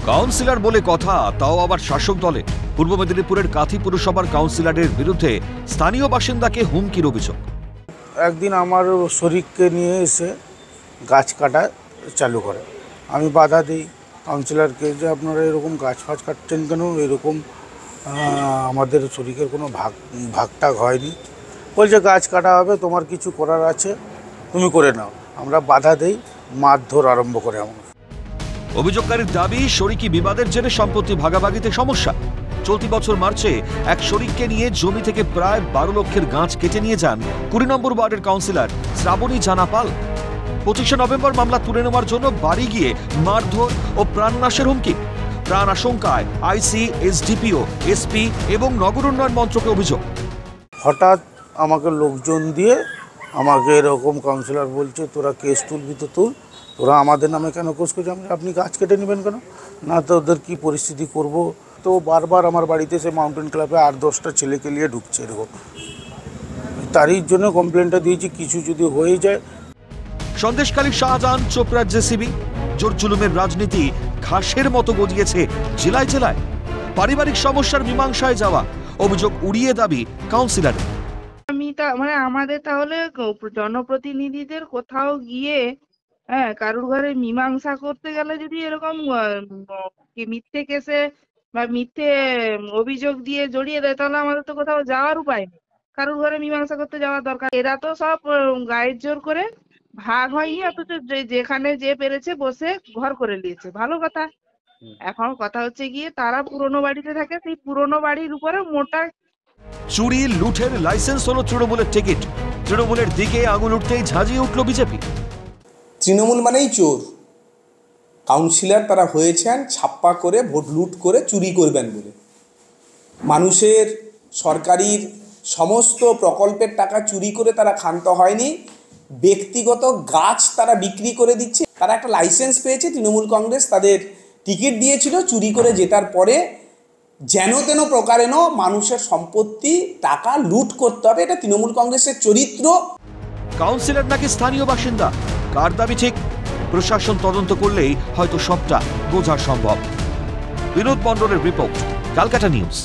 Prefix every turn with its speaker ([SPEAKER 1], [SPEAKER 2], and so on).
[SPEAKER 1] Councillor বলে কথা, তাও আবার শাসক দলে। পূর্ব মেদিনীপুরের কাথি পুরসভার কাউন্সিলরের বিরুদ্ধে স্থানীয় বাসিন্দাকে হুমকির অভিযোগ।
[SPEAKER 2] একদিন আমার শরীরকে নিয়ে এসে গাছ কাটা চালু করে, আমি বাধা দিই কাউন্সিলরকে যে আপনারা এরকম গাছ ফাছ কাটছেন কেন, এরকম আমাদের শরীরের কোনো ভাগটাগ হয়নি। বলছে গাছ কাটা হবে, তোমার কিছু করার আছে তুমি করে নাও। আমরা বাধা দেই, মারধর আরম্ভ করে আমার।
[SPEAKER 1] অভিযোগকারীর দাবি, শরিকি বিবাদের জেরে সম্পত্তি ভাগাভাগিতে সমস্যা। চলতি বছর মার্চে এক শরিককে নিয়ে জমি থেকে প্রায় 12 লক্ষের গাছ কেটে নিয়ে যান 20 নম্বর ওয়ার্ডের কাউন্সিলর শ্রাবণী জানা পাল। 25 নভেম্বর মামলা তুলে নেওয়ার জন্য বাড়ি গিয়ে মারধর ও প্রাণনাশের হুমকি। প্রাণ আশঙ্কায় আইসি, এসডিপিও, এসপি এবং নগর উন্নয়ন মন্ত্রকে অভিযোগ।
[SPEAKER 2] হঠাৎ আমাকে লোকজন দিয়ে আমাকে এরকম কাউন্সিলর বলছে, তোরা কেস তুলবি তো তুল, তোরা আমাদের নামে কেন কেস করছিস, আপনি গাছ কেটে নেবেন কেন, না তো ওদের কী পরিস্থিতি করব। তো বারবার আমার বাড়িতে সে মাউন্টেন ক্লাবে 8-10টা ছেলেকে নিয়ে ঢুকছে এরকম। তারই জন্য কমপ্লেনটা দিয়েছি, কিছু যদি হয়ে যায়।
[SPEAKER 1] সন্দেশখালী শাহজাহান চোপড়ার জেসিবি, জোর জুলুমের রাজনীতি ঘাসের মতো গজিয়েছে জেলায় জেলায়। পারিবারিক সমস্যার মীমাংসায় যাওয়া অভিযোগ উড়িয়ে দাবি কাউন্সিলর।
[SPEAKER 3] আমাদের তাহলে জনপ্রতিনিধিদের কোথাও গিয়ে কারুর ঘরে মীমাংসা করতে গেলে যদি এরকম মিথ্যে কেসে বা মিথ্যে অভিযোগ দিয়ে জড়িয়ে দেয়, তাহলে আমাদের তো কোথাও যাওয়ার উপায় নেই। কারুর ঘরে মীমাংসা করতে যাওয়ার দরকার। এরা তো সব গায়ের জোর করে ভাগ হয়নি, অথচ যেখানে যে পেরেছে বসে ঘর করে নিয়েছে, ভালো কথা। এখন কথা হচ্ছে গিয়ে তারা পুরোনো বাড়িতে থাকে, সেই পুরোনো বাড়ির উপরে মোটা
[SPEAKER 1] চুরি লুঠের লাইসেন্স হলো তৃণমূলের টিকিট। তৃণমূলের দিকে আঙুল উঠতেই ঝাঁঝিয়ে উঠল বিজেপি।
[SPEAKER 4] তৃণমূল মানেই চোর। কাউন্সিলর তারা হয়েছেন ছাপ্পা করে, ভোট লুট করে, চুরি করবেন বলে। মানুষের সরকারির সমস্ত প্রকল্পের টাকা চুরি করে তারা ক্ষান্ত হয়নি, ব্যক্তিগত গাছ তারা বিক্রি করে দিচ্ছে। তারা একটা লাইসেন্স পেয়েছে, তৃণমূল কংগ্রেস তাদের টিকিট দিয়েছিল, চুরি করে জেতার পরে যেন তেন প্রকারেণ মানুষের সম্পত্তি টাকা লুট করতে হবে, এটা তৃণমূল কংগ্রেসের চরিত্র।
[SPEAKER 1] কাউন্সিলর নাকি স্থানীয় বাসিন্দা, কার দাবি ঠিক? প্রশাসন তদন্ত করলেই হয়তো সবটা বোঝা সম্ভব। বিনোদ মণ্ডলের রিপোর্ট, ক্যালকাটা নিউজ।